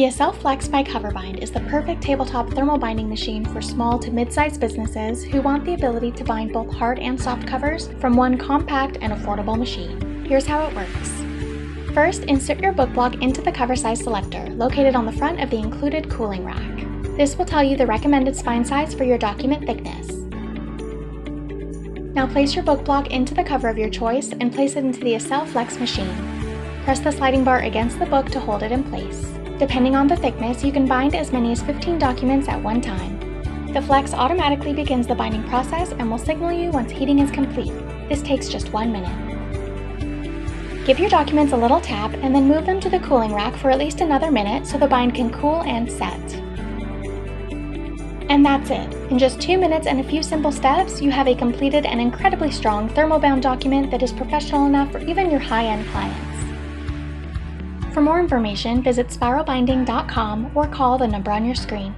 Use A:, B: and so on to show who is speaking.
A: The Accel Flex by Coverbind is the perfect tabletop thermal binding machine for small to mid-sized businesses who want the ability to bind both hard and soft covers from one compact and affordable machine. Here's how it works. First, insert your book block into the cover size selector, located on the front of the included cooling rack. This will tell you the recommended spine size for your document thickness. Now place your book block into the cover of your choice and place it into the Accel Flex machine. Press the sliding bar against the book to hold it in place. Depending on the thickness, you can bind as many as 15 documents at one time. The Flex automatically begins the binding process and will signal you once heating is complete. This takes just 1 minute. Give your documents a little tap and then move them to the cooling rack for at least another minute so the bind can cool and set. And that's it. In just 2 minutes and a few simple steps, you have a completed and incredibly strong thermal-bound document that is professional enough for even your high-end clients. For more information, visit spiralbinding.com or call the number on your screen.